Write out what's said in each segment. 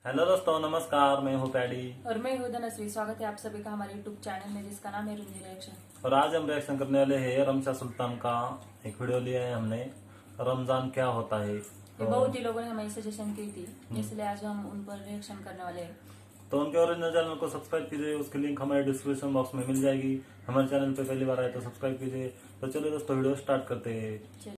Hello दोस्तों, नमस्कार। मैं हूँ पैडी और मैं हूँ धनश्री। स्वागत है आप सभी का हमारे यूट्यूब चैनल में जिसका नाम है रुंजी रिएक्शन। और आज हम रिएक्शन करने वाले हैं रमशा सुल्तान का एक वीडियो लिया है हमने, रमजान क्या होता है। ये बहुत ही लोगों ने हमें सजेशन की थी, इसलिए आज हम उन पर रिएक्शन करने वाले हैं। तो उनके ओरिजिनल चैनल को सब्सक्राइब कीजिए, उसकी लिंक हमारे डिस्क्रिप्शन बॉक्स में मिल जाएगी। हमारे चैनल पे पहली बार आए तो सब्सक्राइब कीजिए। तो चलिए दोस्तों, वीडियो स्टार्ट करते हैं।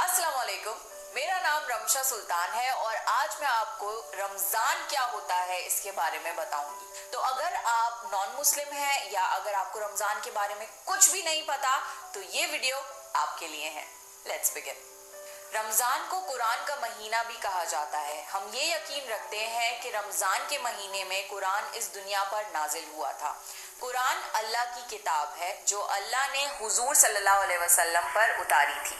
अस्सलाम वालेकुम, मेरा नाम रमशा सुल्तान है और आज मैं आपको रमजान क्या होता है इसके बारे में बताऊंगी। तो अगर आप नॉन मुस्लिम हैं या अगर आपको रमजान के बारे में कुछ भी नहीं पता तो ये वीडियो आपके लिए है। Let's begin. रमजान को कुरान का महीना भी कहा जाता है। हम ये यकीन रखते हैं कि रमजान के महीने में कुरान इस दुनिया पर नाजिल हुआ था। कुरान अल्लाह की किताब है जो अल्लाह ने हुजूर सल्लल्लाहु अलैहि वसल्लम पर उतारी थी।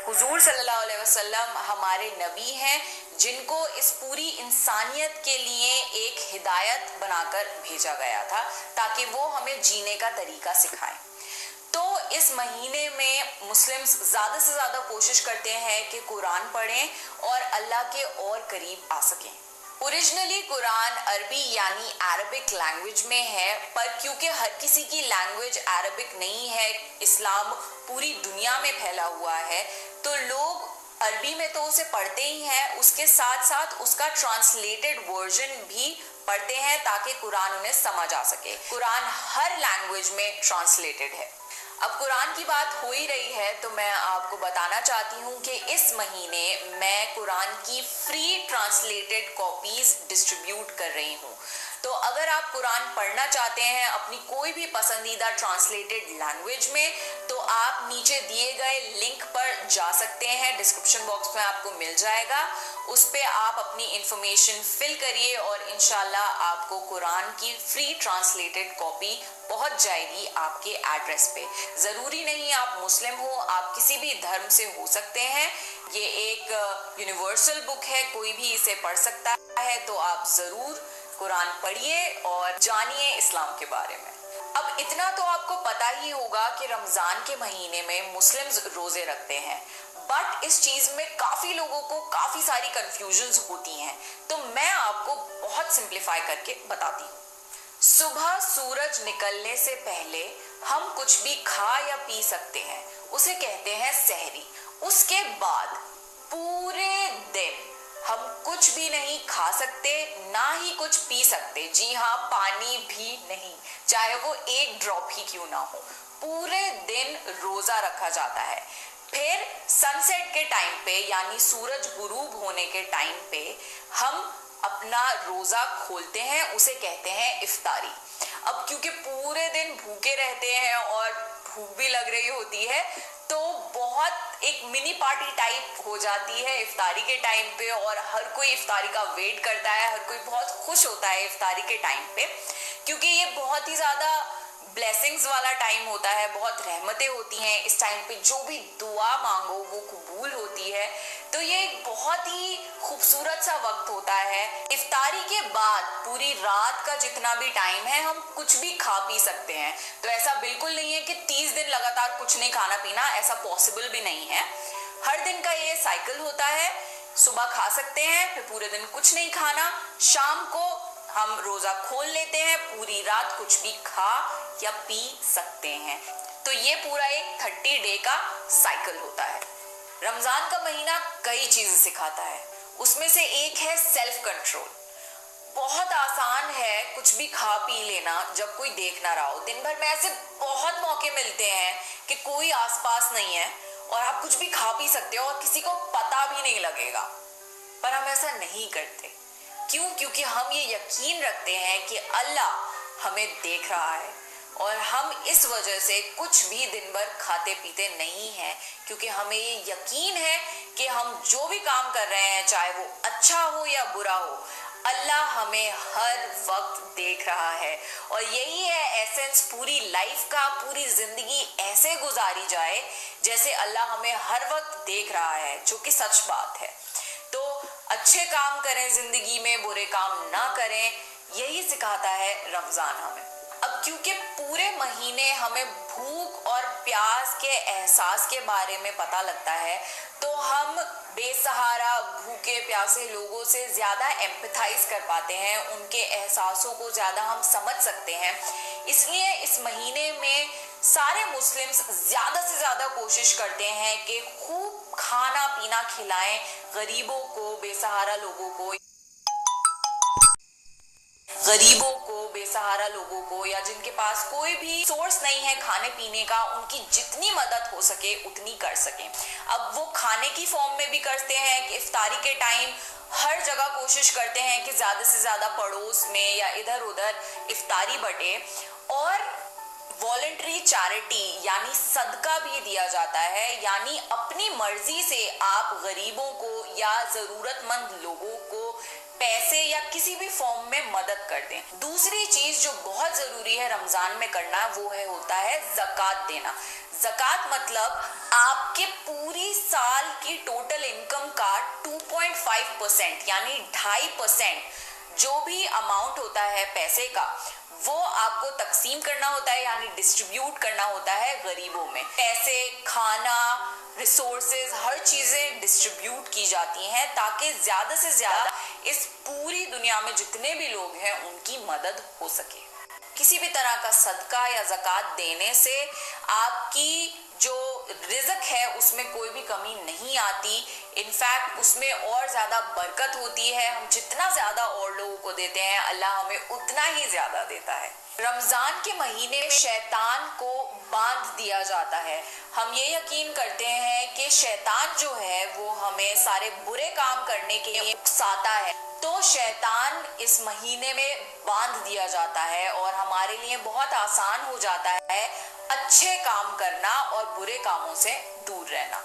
हुजूर सल्लल्लाहु अलैहि वसल्लम हमारे नबी हैं जिनको इस पूरी इंसानियत के लिए एक हिदायत बनाकर भेजा गया था ताकि वो हमें जीने का तरीका सिखाएं। तो इस महीने में मुस्लिम्स ज़्यादा से ज़्यादा कोशिश करते हैं कि कुरान पढ़ें और अल्लाह के और करीब आ सकें। ओरिजिनली कुरान अरबी यानी अरबिक लैंग्वेज में है, पर क्योंकि हर किसी की लैंग्वेज अरबिक नहीं है, इस्लाम पूरी दुनिया में फैला हुआ है, तो लोग अरबी में तो उसे पढ़ते ही हैं, उसके साथ साथ उसका ट्रांसलेटेड वर्जन भी पढ़ते हैं ताकि कुरान उन्हें समझ आ सके। कुरान हर लैंग्वेज में ट्रांसलेटेड है। अब कुरान की बात हो ही रही है तो मैं आपको बताना चाहती हूँ कि इस महीने मैं कुरान की फ्री ट्रांसलेटेड कॉपीज डिस्ट्रीब्यूट कर रही हूँ। तो अगर आप कुरान पढ़ना चाहते हैं अपनी कोई भी पसंदीदा ट्रांसलेटेड लैंग्वेज में तो आप नीचे दिए गए लिंक पर जा सकते हैं, डिस्क्रिप्शन बॉक्स में आपको मिल जाएगा। उस पर आप अपनी इंफॉर्मेशन फिल करिए और इंशाल्लाह आपको कुरान की फ्री ट्रांसलेटेड कॉपी पहुंच जाएगी आपके एड्रेस पे। ज़रूरी नहीं आप मुस्लिम हो, आप किसी भी धर्म से हो सकते हैं। ये एक यूनिवर्सल बुक है, कोई भी इसे पढ़ सकता है। तो आप ज़रूर कुरान पढ़िए और जानिए इस्लाम के बारे में। अब इतना तो आपको पता ही होगा कि रमज़ान के महीने में मुस्लिम्स रोज़े रखते हैं, बट इस चीज़ में काफ़ी लोगों को काफ़ी सारी कन्फ्यूजन्स होती हैं। तो मैं आपको बहुत सिंप्लीफाई करके बताती हूँ। सुबह सूरज निकलने से पहले हम कुछ भी खा या पी सकते हैं, उसे कहते हैं सहरी। उसके बाद पूरे दिन हम कुछ भी नहीं खा सकते, ना ही कुछ पी सकते। जी हाँ, पानी भी नहीं, चाहे वो एक ड्रॉप ही क्यों ना हो। पूरे दिन रोजा रखा जाता है। फिर सनसेट के टाइम पे यानी सूरज गुरूब होने के टाइम पे हम अपना रोजा खोलते हैं, उसे कहते हैं इफ्तारी। अब क्योंकि पूरे दिन भूखे रहते हैं और भूख भी लग रही होती है तो बहुत एक मिनी पार्टी टाइप हो जाती है इफ्तारी के टाइम पे, और हर कोई इफ्तारी का वेट करता है, हर कोई बहुत खुश होता है इफ्तारी के टाइम पे, क्योंकि ये बहुत ही ज़्यादा ब्लेसिंग्स वाला टाइम होता है, बहुत रहमतें होती हैं इस टाइम पे, जो भी दुआ मांगो वो कबूल होती है। तो ये एक बहुत ही खूबसूरत सा वक्त होता है। इफ्तारी के बाद पूरी रात का जितना भी टाइम है हम कुछ भी खा पी सकते हैं। तो ऐसा बिल्कुल नहीं है कि 30 दिन लगातार कुछ नहीं खाना पीना, ऐसा पॉसिबल भी नहीं है। हर दिन का ये साइकिल होता है। सुबह खा सकते हैं, फिर पूरे दिन कुछ नहीं खाना, शाम को हम रोजा खोल लेते हैं, पूरी रात कुछ भी खा या पी सकते हैं। तो ये पूरा एक 30 डे का साइकिल होता है। रमजान का महीना कई चीजें सिखाता है, उसमें से एक है सेल्फ कंट्रोल। बहुत आसान है कुछ भी खा पी लेना जब कोई देख ना रहा हो। दिन भर में ऐसे बहुत मौके मिलते हैं कि कोई आसपास नहीं है और आप कुछ भी खा पी सकते हो और किसी को पता भी नहीं लगेगा, पर हम ऐसा नहीं करते। क्यों? क्योंकि हम ये यकीन रखते हैं कि अल्लाह हमें देख रहा है और हम इस वजह से कुछ भी दिन भर खाते पीते नहीं हैं, क्योंकि हमें ये यकीन है कि हम जो भी काम कर रहे हैं, चाहे वो अच्छा हो या बुरा हो, अल्लाह हमें हर वक्त देख रहा है। और यही है एसेंस पूरी लाइफ का। पूरी जिंदगी ऐसे गुजारी जाए जैसे अल्लाह हमें हर वक्त देख रहा है, जो कि सच बात है। तो अच्छे काम करें जिंदगी में, बुरे काम ना करें, यही सिखाता है रमजान हमें। अब क्योंकि पूरे महीने हमें भूख और प्यास के एहसास के बारे में पता लगता है, तो हम बेसहारा भूखे प्यासे लोगों से ज्यादा एम्पैथाइज कर पाते हैं, उनके एहसासों को ज्यादा हम समझ सकते हैं। इसलिए इस महीने में सारे मुस्लिम्स ज्यादा से ज्यादा कोशिश करते हैं कि खूब खाना पीना खिलाएं गरीबों को, बेसहारा लोगों को, बेसहारा लोगों को, या जिनके पास कोई भी सोर्स नहीं है खाने पीने का, उनकी जितनी मदद हो सके उतनी कर सकें। अब वो खाने की फॉर्म में भी करते हैं कि इफ्तारी के टाइम हर जगह कोशिश करते हैं कि ज्यादा से ज्यादा पड़ोस में या इधर उधर इफ्तारी बटे, और वॉलंटरी चैरिटी यानी सदका भी दिया जाता है, यानी अपनी मर्जी से आप गरीबों को या जरूरतमंद लोगों को पैसे या किसी भी फॉर्म में मदद कर दें। दूसरी चीज जो बहुत जरूरी है रमजान में करना, वो होता है ज़कात देना। ज़कात मतलब आपके पूरी साल की टोटल इनकम का 2.5% यानी 2.5% जो भी अमाउंट होता है पैसे का, वो आपको तकसीम करना होता है, यानी डिस्ट्रीब्यूट करना होता है गरीबों में। पैसे, खाना, रिसोर्सेज, हर चीजें डिस्ट्रीब्यूट की जाती हैं ताकि ज्यादा से ज्यादा इस पूरी दुनिया में जितने भी लोग हैं उनकी मदद हो सके। किसी भी तरह का सदका या ज़कात देने से आपकी जो रिज़्क है उसमें कोई भी कमी नहीं आती, इनफैक्ट उसमें और ज़्यादा बरकत होती है। हम जितना ज़्यादा और लोगों को देते हैं, अल्लाह हमें उतना ही ज़्यादा देता है। रमज़ान के महीने में शैतान को बांध दिया जाता है। हम ये यकीन करते हैं कि शैतान जो है वो हमें सारे बुरे काम करने के लिए उकसाता है, तो शैतान इस महीने में बांध दिया जाता है और हमारे लिए बहुत आसान हो जाता है अच्छे काम करना और बुरे कामों से दूर रहना।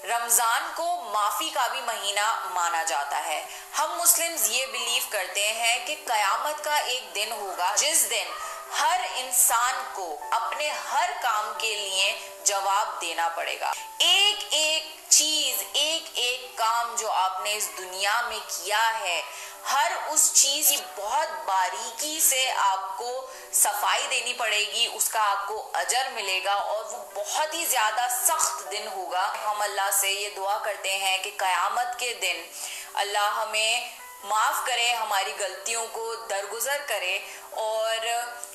रमजान को माफी का भी महीना माना जाता है। हम मुस्लिम्स ये बिलीव करते हैं कि कयामत का एक दिन होगा जिस दिन हर इंसान को अपने हर काम के लिए जवाब देना पड़ेगा। एक एक चीज, एक एक काम जो आपने इस दुनिया में किया है, हर उस चीज की बहुत बारीकी से आपको सफाई देनी पड़ेगी, उसका आपको अजर मिलेगा और वो बहुत ही ज्यादा सख्त दिन होगा। हम अल्लाह से ये दुआ करते हैं कि कयामत के दिन अल्लाह हमें माफ करे, हमारी गलतियों को दरगुजर करे, और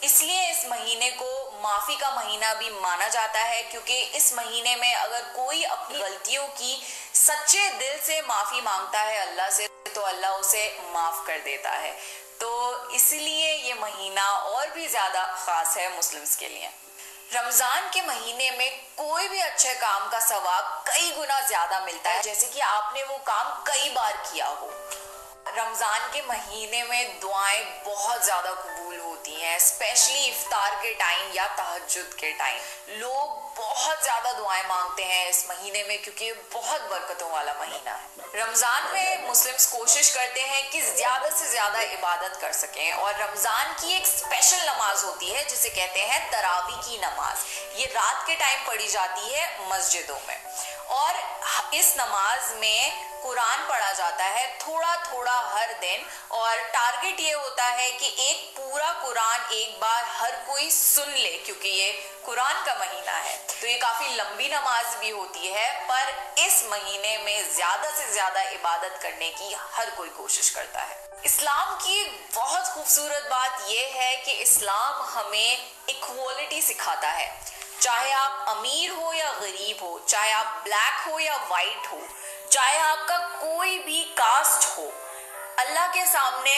इसलिए इस महीने को माफी का महीना भी माना जाता है, क्योंकि इस महीने में अगर कोई अपनी गलतियों की सच्चे दिल से माफी मांगता है अल्लाह से, तो अल्लाह उसे माफ कर देता है। तो इसलिए ये महीना और भी ज्यादा खास है मुस्लिम्स के लिए। रमजान के महीने में कोई भी अच्छे काम का सवाब कई गुना ज्यादा मिलता है, जैसे कि आपने वो काम कई बार किया हो। रमजान के महीने में दुआएं बहुत ज्यादा कबूल होती हैं, स्पेशली इफ्तार के टाइम या तहज्जुद के टाइम। लोग बहुत ज्यादा दुआएं मांगते हैं इस महीने में, क्योंकि बहुत बरकतों वाला महीना है। रमजान में मुस्लिम्स कोशिश करते हैं कि ज्यादा से ज्यादा इबादत कर सकें, और रमजान की एक स्पेशल नमाज होती है जिसे कहते हैं तरावी की नमाज। ये रात के टाइम पढ़ी जाती है मस्जिदों में, और इस नमाज में कुरान पढ़ा जाता है थोड़ा थोड़ा हर दिन, और टारगेट ये होता है कि एक पूरा कुरान एक बार हर कोई सुन ले, क्योंकि ये कुरान का महीना है। तो ये काफी लंबी नमाज भी होती है, पर इस महीने में ज्यादा से ज्यादा इबादत करने की हर कोई कोशिश करता है। इस्लाम की एक बहुत खूबसूरत बात यह है कि इस्लाम हमें इक्वालिटी सिखाता है। चाहे आप अमीर हो या गरीब हो, चाहे आप ब्लैक हो या वाइट हो, चाहे आपका कोई भी कास्ट हो, अल्लाह के सामने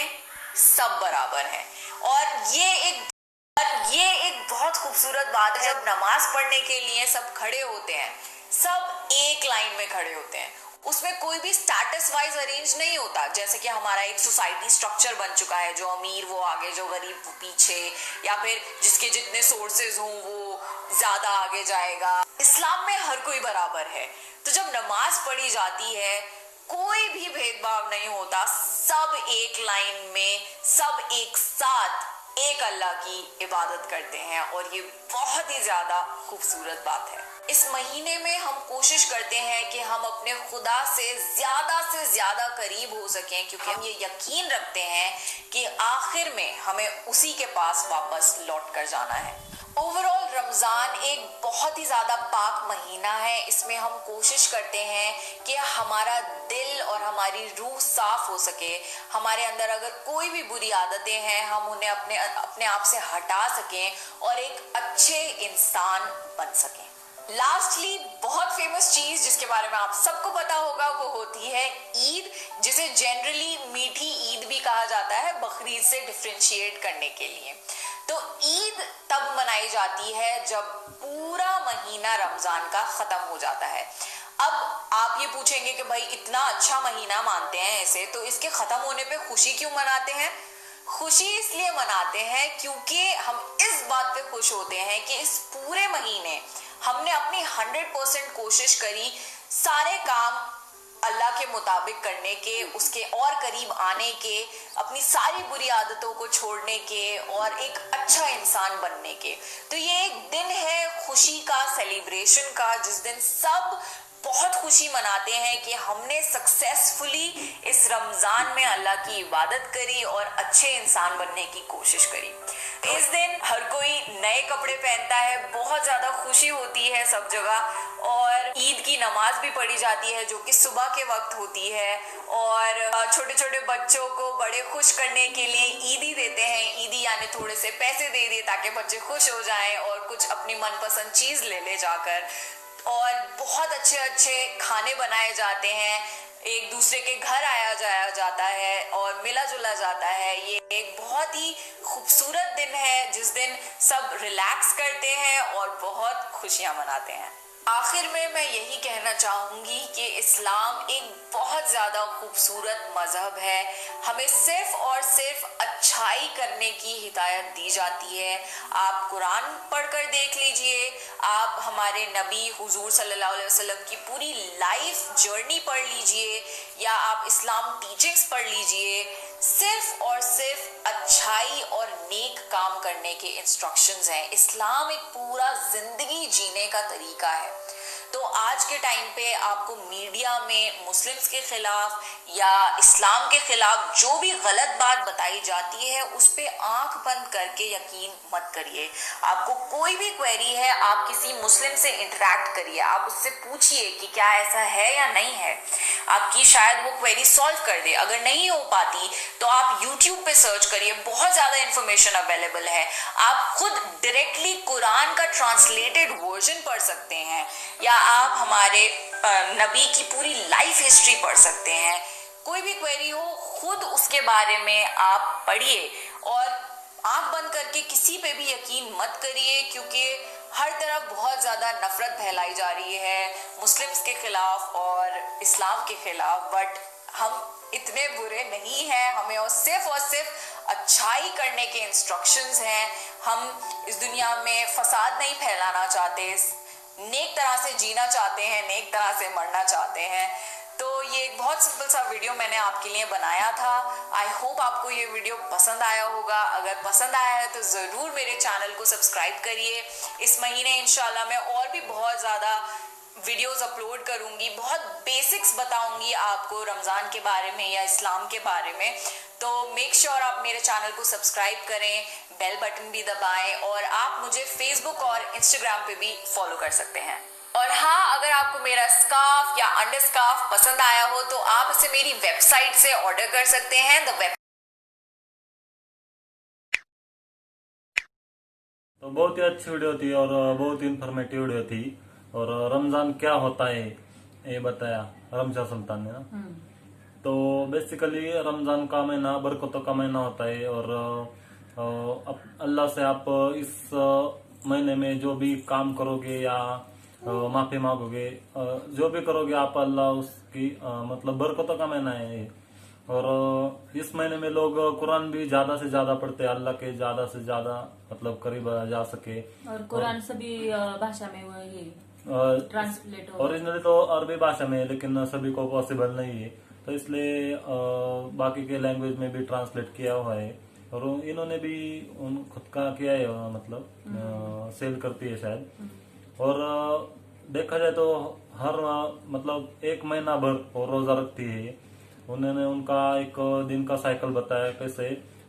सब बराबर हैं। और ये एक बहुत खूबसूरत बात है। जब नमाज पढ़ने के लिए सब खड़े होते हैं, सब एक लाइन में खड़े होते हैं, उसमें कोई भी स्टेटस वाइज अरेंज नहीं होता, जैसे कि हमारा एक सोसाइटी स्ट्रक्चर बन चुका है, जो अमीर वो आगे, जो गरीब वो पीछे, या फिर जिसके जितने सोर्सेज हों वो ज्यादा आगे जाएगा। इस्लाम में हर कोई बराबर है। तो जब नमाज पढ़ी जाती है कोई भी भेदभाव नहीं होता, सब एक लाइन में, सब एक साथ एक अल्लाह की इबादत करते हैं, और ये बहुत ही ज्यादा खूबसूरत बात है। इस महीने में हम कोशिश करते हैं कि हम अपने खुदा से ज्यादा करीब हो सकें, क्योंकि हम ये यकीन रखते हैं कि आखिर में हमें उसी के पास वापस लौट कर जाना है। ओवरऑल रमजान एक बहुत ही ज्यादा पाक महीना है। इसमें हम कोशिश करते हैं कि हमारा दिल और हमारी रूह साफ हो सके। हमारे अंदर अगर कोई भी बुरी आदतें हैं हम उन्हें अपने आप से हटा सकें और एक अच्छे इंसान बन सकें। लास्टली बहुत फेमस चीज जिसके बारे में आप सबको पता होगा वो होती है ईद, जिसे जनरली मीठी ईद भी कहा जाता है बकरीद से डिफरेंशिएट करने के लिए। तो ईद तब मनाई जाती है जब पूरा महीना रमजान का खत्म हो जाता है। अब आप ये पूछेंगे कि भाई इतना अच्छा महीना मानते हैं इसे, तो इसके खत्म होने पे खुशी क्यों मनाते हैं? खुशी इसलिए मनाते हैं क्योंकि हम इस बात पे खुश होते हैं कि इस पूरे महीने हमने अपनी 100% कोशिश करी सारे काम अल्लाह के मुताबिक करने के, उसके और करीब आने के, अपनी सारी बुरी आदतों को छोड़ने के और एक अच्छा इंसान बनने के। तो ये एक दिन है खुशी का, सेलिब्रेशन का, जिस दिन सब बहुत खुशी मनाते हैं कि हमने सक्सेसफुली इस रमजान में अल्लाह की इबादत करी और अच्छे इंसान बनने की कोशिश करी। इस दिन हर कोई नए कपड़े पहनता है, बहुत ज्यादा खुशी होती है सब जगह, और ईद की नमाज भी पढ़ी जाती है जो कि सुबह के वक्त होती है। और छोटे छोटे बच्चों को बड़े खुश करने के लिए ईदी देते हैं। ईदी यानी थोड़े से पैसे दे दिए ताकि बच्चे खुश हो जाएं और कुछ अपनी मनपसंद चीज ले जाकर। और बहुत अच्छे खाने बनाए जाते हैं, एक दूसरे के घर आया जाया जाता है और मिला जुला जाता है। ये एक बहुत ही खूबसूरत दिन है जिस दिन सब रिलैक्स करते हैं और बहुत खुशियां मनाते हैं। आखिर में मैं यही कहना चाहूंगी कि इस्लाम एक बहुत ज्यादा खूबसूरत मजहब है। हमें सिर्फ और सिर्फ अच्छाई करने की हिदायत दी जाती है। आप कुरान पढ़कर देख लीजिए, आप हमारे नबी हुजूर सल्लल्लाहु अलैहि वसल्लम की पूरी लाइफ जर्नी पढ़ लीजिए, या आप इस्लाम टीचिंग्स पढ़ लीजिए। सिर्फ और सिर्फ अच्छाई और नेक काम करने के इंस्ट्रक्शंस हैं। इस्लाम एक पूरा जिंदगी जीने का तरीका है। तो आज के टाइम पे आपको मीडिया में मुस्लिम्स के खिलाफ या इस्लाम के खिलाफ जो भी गलत बात बताई जाती है उस पे आंख बंद करके यकीन मत करिए। आपको कोई भी क्वेरी है, आप किसी मुस्लिम से इंटरेक्ट करिए, आप उससे पूछिए कि क्या ऐसा है या नहीं है। आपकी शायद वो क्वेरी सॉल्व कर दे। अगर नहीं हो पाती तो आप YouTube पे सर्च करिए, बहुत ज्यादा इंफॉर्मेशन अवेलेबल है। आप खुद डायरेक्टली कुरान का ट्रांसलेटेड वर्जन पढ़ सकते हैं, या आप हमारे नबी की पूरी लाइफ हिस्ट्री पढ़ सकते हैं। कोई भी क्वेरी हो खुद उसके बारे में आप पढ़िए और आंख बंद करके किसी पे भी यकीन मत करिए, क्योंकि हर तरफ बहुत ज्यादा नफरत फैलाई जा रही है मुस्लिम्स के खिलाफ और इस्लाम के खिलाफ। बट हम इतने बुरे नहीं हैं, हमें और सिर्फ अच्छाई करने के इंस्ट्रक्शंस हैं। हम इस दुनिया में फसाद नहीं फैलाना चाहते, नेक तरह से जीना चाहते हैं, नेक तरह से मरना चाहते हैं। तो ये एक बहुत सिंपल सा वीडियो मैंने आपके लिए बनाया था। आई होप आपको ये वीडियो पसंद आया होगा। अगर पसंद आया है तो ज़रूर मेरे चैनल को सब्सक्राइब करिए। इस महीने इंशाल्लाह मैं और भी बहुत ज़्यादा वीडियोस अपलोड करूंगी, बहुत बेसिक्स बताऊंगी आपको रमज़ान के बारे में या इस्लाम के बारे में। तो मेक श्योर आप मेरे चैनल को सब्सक्राइब करें, बेल बटन भी दबाएं, और आप मुझे फेसबुक और इंस्टाग्राम पे भी फॉलो कर सकते हैं। और हाँ, अगर आपको मेरा स्कार्फ या अंडर स्कार्फ पसंद आया हो तो आप इसे मेरी वेबसाइट से ऑर्डर कर सकते हैं। तो बहुत ही अच्छी वीडियो थी और बहुत ही इंफॉर्मेटिव वीडियो थी। और रमजान क्या होता है ये बताया रमशा सुल्तान ने ना। तो बेसिकली रमजान का महीना बरकतों का महीना होता है, और अल्लाह से आप इस महीने में जो भी काम करोगे या माफी मांगोगे, जो भी करोगे आप, अल्लाह उसकी मतलब बरकतों का महीना है ये। और इस महीने में लोग कुरान भी ज्यादा से ज्यादा पढ़ते हैं, अल्लाह के ज्यादा से ज्यादा मतलब करीब जा सके। और कुरान सभी भाषा में वो ये ट्रांसलेट हो। ओरिजिनली तो अरबी भाषा में है, लेकिन सभी को पॉसिबल नहीं है, तो इसलिए बाकी के लैंग्वेज में भी ट्रांसलेट किया हुआ है। और इन्होंने भी खुद का किया है, मतलब सेल करती है शायद। और देखा जाए तो हर मतलब 1 महीना भर वो रोजा रखती है। उन्होंने उनका एक दिन का साइकिल बताया कैसे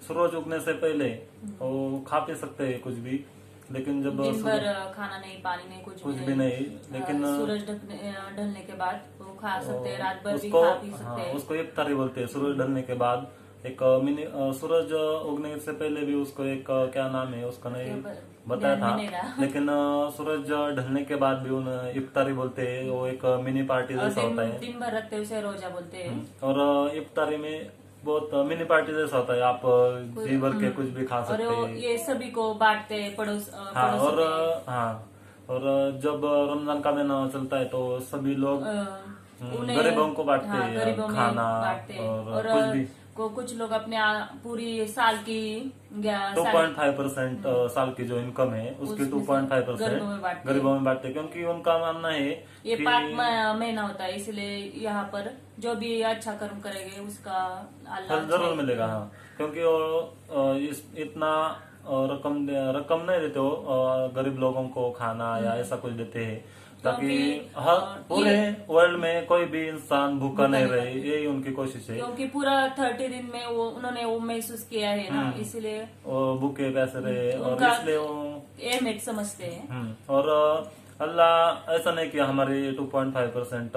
सूरज उगने से पहले वो खा पी सकते हैं कुछ भी, लेकिन जब दिन भर खाना नहीं, पानी नहीं, कुछ भी नहीं, लेकिन सूरज ढलने के बाद वो खा सकते हैं, रात भर भी उसको खा पी सकते हैं। उसको इफ्तारी बोलते हैं। सूरज ढलने के बाद एक मिनी सूरज उगने से पहले भी उसको एक क्या नाम है उसका नहीं बताया ध्यान में नहीं रहा। था, लेकिन सूरज ढलने के बाद भी उन्हें इफ्तारी बोलते हैं। वो एक मिनी पार्टी और जैसा होता है। दिन भर रखते हैं उसे रोजा बोलते हैं। और इफ्तारी में बहुत मिनी पार्टी जैसा होता है, आप जी भर के कुछ भी खा और सकते वो हैं। ये सभी को बांटते हैं पड़ोस हाँ पड़ोसी और में। हाँ और जब रमजान का महीना चलता है तो सभी लोग उन्हें गरीबों को बांटते हाँ, हैं गरीबों में खाना बांटते हैं। और कुछ भी। कुछ लोग अपने पूरी साल की 2.5% साल की जो इनकम है उसकी उसमें से 2.5% गरीबों में बांटते हैं। गरीबों में बांटते हैं, क्योंकि उनका मानना है ये कि पाक महीना होता है, इसलिए यहाँ पर जो भी अच्छा कर्म करेंगे उसका अल्लाह फल जरूर मिलेगा। हाँ, क्योंकि वो इतना रकम नहीं देते हो गरीब लोगों को खाना या ऐसा कुछ देते हैं ताकि क्योंकि, हर पूरे वर्ल्ड में कोई भी इंसान भूखा नहीं रहे, यही उनकी कोशिश है। क्योंकि पूरा 30 दिन में उन्होंने वो महसूस किया है ना, इसलिए वो भूखे कैसे रहे और उनका इसलिए वो अहमियत समझते हैं। और अल्लाह ऐसा नहीं कि हमारी 2.5%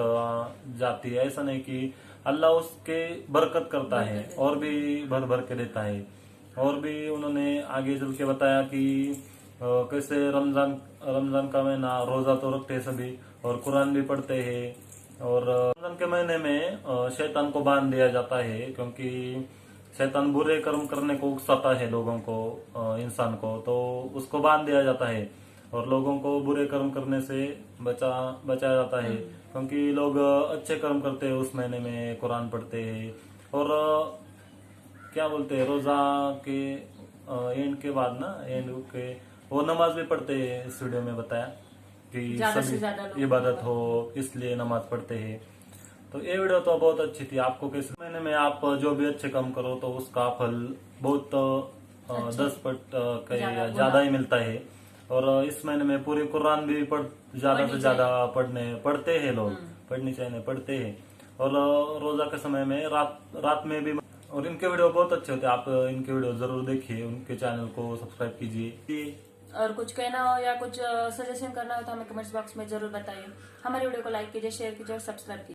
जाती है, ऐसा नहीं कि अल्लाह उसके बरकत करता है और भी भर भर के देता है। और भी उन्होंने आगे चल के बताया कि कैसे रमजान का महीना रोजा तो रखते हैं सभी और कुरान भी पढ़ते हैं। और रमजान के महीने में शैतान को बांध दिया जाता है, क्योंकि शैतान बुरे कर्म करने को उकसाता है लोगों को, इंसान को, तो उसको बांध दिया जाता है और लोगों को बुरे कर्म करने से बचाया जाता है। क्योंकि लोग अच्छे कर्म करते हैं उस महीने में, कुरान पढ़ते हैं और क्या बोलते हैं रोजा के एंड के बाद ना एंड के वो नमाज भी पढ़ते हैं। इस वीडियो में बताया कि ज्यादा से सभी ज्यादा लोग इबादत हो इसलिए नमाज पढ़ते हैं। तो ये वीडियो तो बहुत अच्छी थी। आपको किस महीने में आप जो भी अच्छे काम करो तो उसका फल बहुत 10 पट ज्यादा ही मिलता है। और इस महीने में पूरी कुरान भी ज्यादा से ज्यादा पढ़ते हैं लोग, पढ़नी चाहिए, पढ़ते हैं। और रोजा के समय में रात में भी। और इनके वीडियो बहुत अच्छे होते हैं, आप इनके वीडियो जरूर देखिए, उनके चैनल को सब्सक्राइब कीजिए। और कुछ कहना हो या कुछ सजेशन करना हो तो हमें कमेंट्स बॉक्स में जरूर बताइए। हमारे वीडियो को लाइक कीजिए, शेयर कीजिए और सब्सक्राइब कीजिए।